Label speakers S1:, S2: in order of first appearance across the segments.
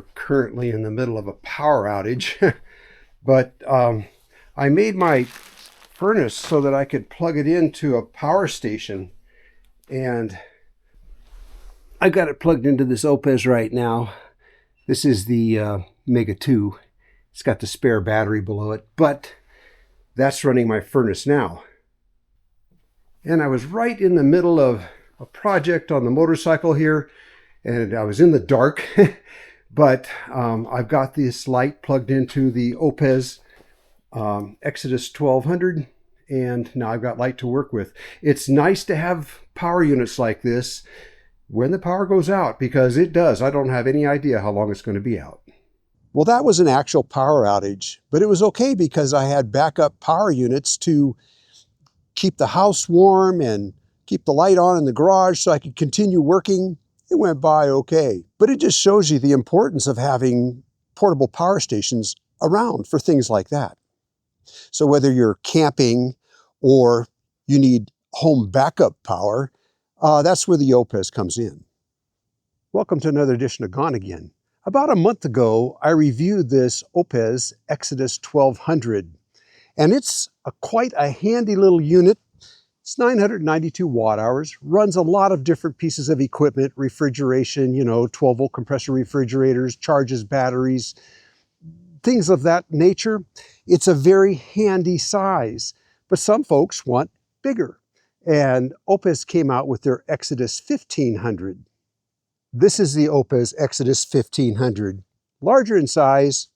S1: we're currently in the middle of a power outage, but I made my furnace so that I could plug it into a power station, and I've got it plugged into this Oupes right now. This is the Mega 2. It's got the spare battery below it, but that's running my furnace now. And I was right in the middle of a project on the motorcycle here, and I was in the dark, but I've got this light plugged into the Oupes Exodus 1200, and now I've got light to work with. It's nice to have power units like this when the power goes out, because it does. I don't have any idea how long it's going to be out. Well, that was an actual power outage, but it was okay because I had backup power units to keep the house warm and keep the light on in the garage so I could continue working. It went by okay. But it just shows you the importance of having portable power stations around for things like that. So whether you're camping or you need home backup power, that's where the Oupes comes in. Welcome to another edition of Gonagain. About a month ago, I reviewed this Oupes Exodus 1200. And it's quite a handy little unit. It's 992 watt hours, runs a lot of different pieces of equipment, refrigeration, 12-volt compressor refrigerators, charges batteries, things of that nature. It's a very handy size, but some folks want bigger. And Oupes came out with their Exodus 1500. This is the Oupes Exodus 1500, larger in size,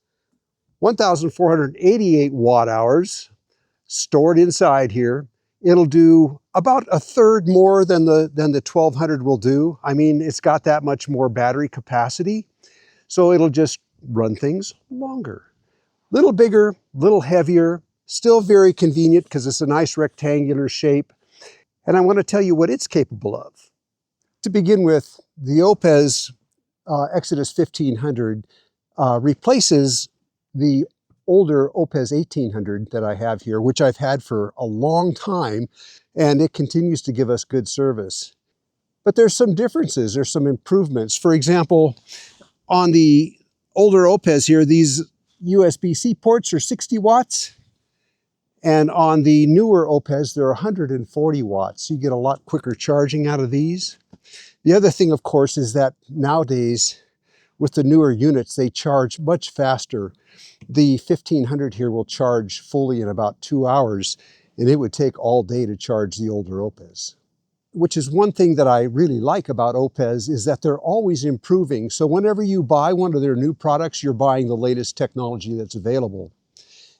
S1: 1,488 watt hours stored inside here. It'll do about a third more than the 1200 will do. I mean, it's got that much more battery capacity, so it'll just run things longer. Little bigger, little heavier, still very convenient because it's a nice rectangular shape. And I want to tell you what it's capable of. To begin with, the Oupes Exodus 1500 replaces the older Oupes 1800 that I have here, which I've had for a long time, and it continues to give us good service. But there's some differences, there's some improvements. For example, on the older Oupes here, these USB-C ports are 60 watts, and on the newer Oupes, they're 140 watts. You get a lot quicker charging out of these. The other thing, of course, is that nowadays, with the newer units, they charge much faster. The 1500 here will charge fully in about 2 hours, and it would take all day to charge the older Oupes. Which is one thing that I really like about Oupes, is that they're always improving. So whenever you buy one of their new products, you're buying the latest technology that's available.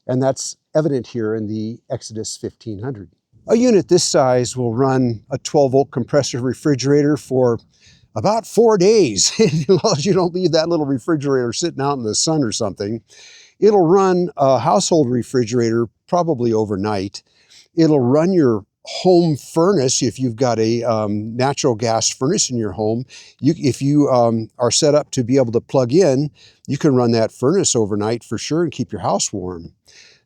S1: And that's evident here in the Exodus 1500. A unit this size will run a 12-volt compressor refrigerator for about 4 days, as long as you don't leave that little refrigerator sitting out in the sun or something. It'll run a household refrigerator probably overnight. It'll run your home furnace if you've got a natural gas furnace in your home. If you are set up to be able to plug in, you can run that furnace overnight for sure and keep your house warm.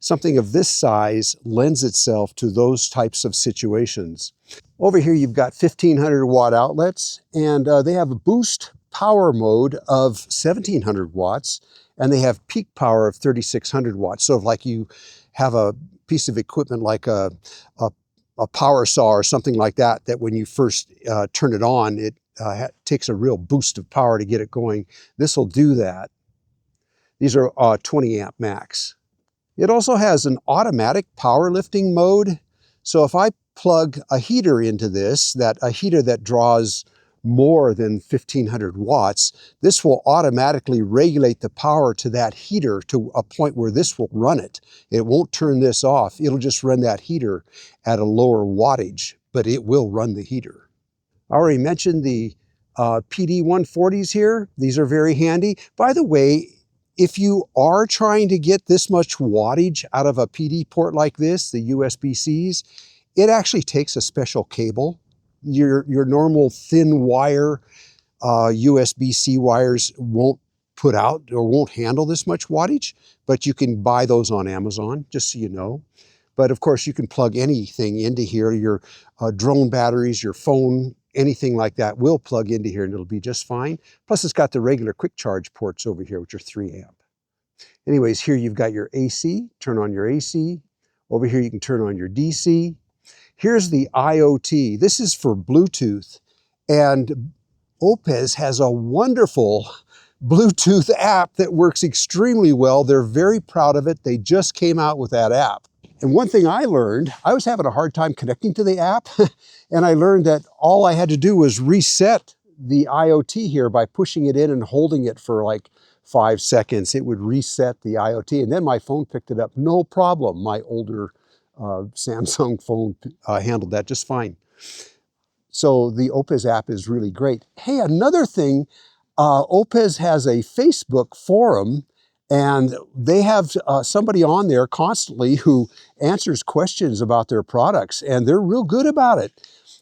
S1: Something of this size lends itself to those types of situations. Over here you've got 1500 watt outlets, and they have a boost power mode of 1700 watts, and they have peak power of 3600 watts. So if like you have a piece of equipment like a power saw or something like that, that when you first turn it on, it takes a real boost of power to get it going. This will do that. These are 20 amp max. It also has an automatic power lifting mode. So if I plug a heater into this, a heater that draws more than 1500 watts, this will automatically regulate the power to that heater to a point where this will run it. It won't turn this off. It'll just run that heater at a lower wattage, but it will run the heater. I already mentioned the PD 140s here. These are very handy. By the way, if you are trying to get this much wattage out of a PD port like this, the USB-Cs, it actually takes a special cable. Your normal thin wire USB-C wires won't put out or won't handle this much wattage, but you can buy those on Amazon, just so you know. But of course, you can plug anything into here, your drone batteries, your phone anything like that will plug into here and it'll be just fine. Plus it's got the regular quick charge ports over here, which are 3 amp. Anyways, here you've got your AC, turn on your AC. Over here you can turn on your DC. Here's the IoT. This is for Bluetooth. And Oupes has a wonderful Bluetooth app that works extremely well. They're very proud of it. They just came out with that app. And one thing I learned, I was having a hard time connecting to the app, and I learned that all I had to do was reset the IoT here by pushing it in and holding it for like 5 seconds. It would reset the IoT, and then my phone picked it up, no problem. My older Samsung phone handled that just fine. So the Oupes app is really great. Hey, another thing, Oupes has a Facebook forum, and they have somebody on there constantly who answers questions about their products, and they're real good about it.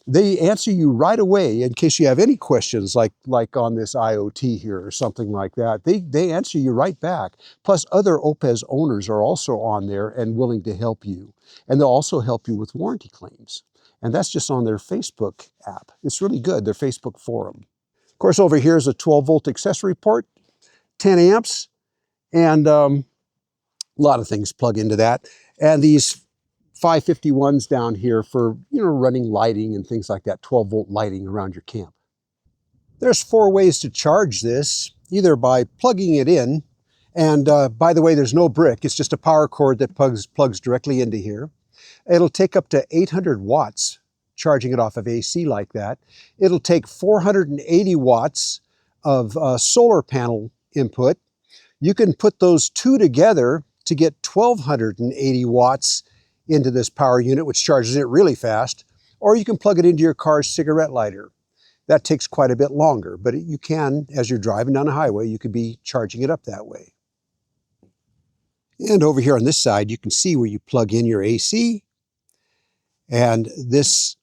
S1: They answer you right away in case you have any questions like on this IoT here or something like that. They answer you right back. Plus other Oupes owners are also on there and willing to help you. And they'll also help you with warranty claims. And that's just on their Facebook app. It's really good, their Facebook forum. Of course, over here is a 12-volt accessory port, 10 amps, and a lot of things plug into that. And these 551s down here for, running lighting and things like that, 12-volt lighting around your camp. There's 4 ways to charge this, either by plugging it in, and by the way, there's no brick, it's just a power cord that plugs directly into here. It'll take up to 800 watts, charging it off of AC like that. It'll take 480 watts of solar panel input. You can put those two together to get 1280 watts into this power unit, which charges it really fast, or you can plug it into your car's cigarette lighter. That takes quite a bit longer, but you can, as you're driving down the highway, you could be charging it up that way. And over here on this side, you can see where you plug in your AC. And this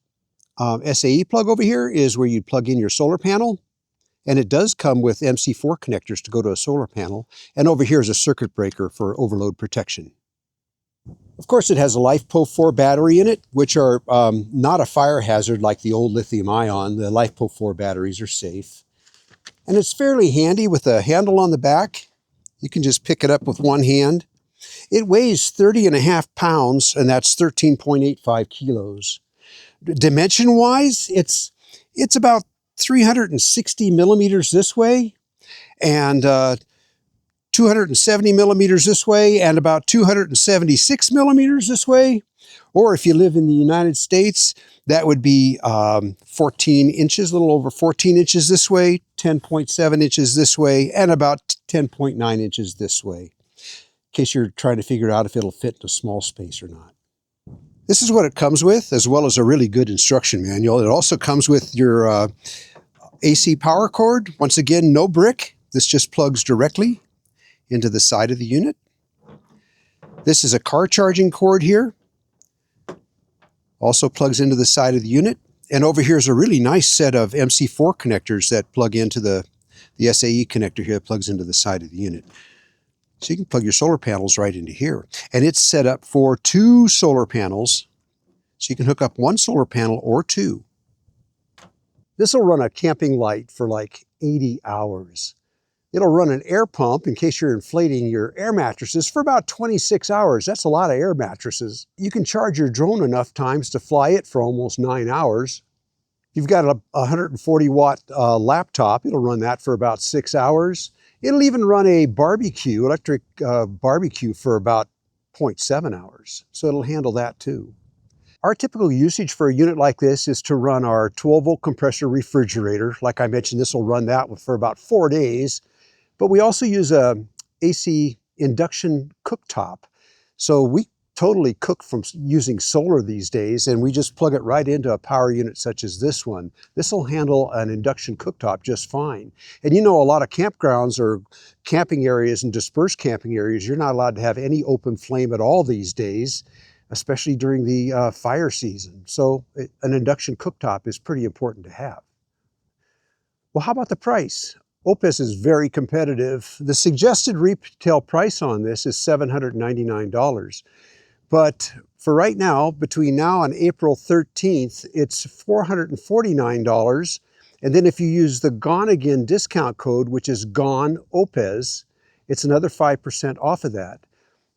S1: SAE plug over here is where you plug in your solar panel. And it does come with MC4 connectors to go to a solar panel. And over here is a circuit breaker for overload protection. Of course, it has a LiFePO4 battery in it, which are not a fire hazard like the old lithium ion. The LiFePO4 batteries are safe. And it's fairly handy with a handle on the back. You can just pick it up with one hand. It weighs 30.5 pounds, and that's 13.85 kilos. Dimension-wise, it's about 360 millimeters this way, and 270 millimeters this way, and about 276 millimeters this way. Or if you live in the United States, that would be 14 inches, a little over 14 inches this way, 10.7 inches this way, and about 10.9 inches this way, in case you're trying to figure out if it'll fit in a small space or not. This is what it comes with, as well as a really good instruction manual. It also comes with your AC power cord. Once again, no brick. This just plugs directly into the side of the unit. This is a car charging cord here. Also plugs into the side of the unit. And over here is a really nice set of MC4 connectors that plug into the SAE connector here that plugs into the side of the unit. So you can plug your solar panels right into here. And it's set up for 2 solar panels. So you can hook up 1 solar panel or 2. This will run a camping light for like 80 hours. It'll run an air pump in case you're inflating your air mattresses for about 26 hours. That's a lot of air mattresses. You can charge your drone enough times to fly it for almost 9 hours. You've got a 140 watt laptop. It'll run that for about 6 hours. It'll even run a barbecue, electric barbecue for about 0.7 hours. So it'll handle that too. Our typical usage for a unit like this is to run our 12-volt compressor refrigerator. Like I mentioned, this will run that for about 4 days. But we also use a AC induction cooktop. So we totally cook from using solar these days, and we just plug it right into a power unit such as this one. This will handle an induction cooktop just fine. And a lot of campgrounds or camping areas and dispersed camping areas, you're not allowed to have any open flame at all these days, especially during the fire season. So an induction cooktop is pretty important to have. Well, how about the price? Oupes is very competitive. The suggested retail price on this is $799. But For right now, between now and April 13th, it's $449. And then if you use the Gonagain discount code, which is GON Oupes, it's another 5% off of that.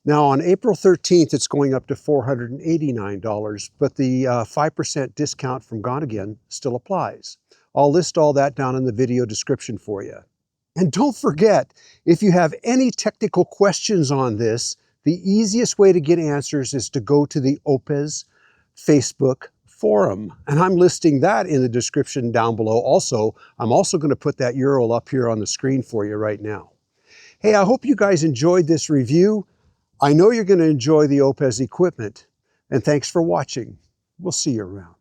S1: Now on April 13th, it's going up to $489, but the 5% discount from Gonagain still applies. I'll list all that down in the video description for you. And don't forget, if you have any technical questions on this, the easiest way to get answers is to go to the Oupes Facebook forum. And I'm listing that in the description down below also. I'm also going to put that URL up here on the screen for you right now. Hey, I hope you guys enjoyed this review. I know you're going to enjoy the Oupes equipment. And thanks for watching. We'll see you around.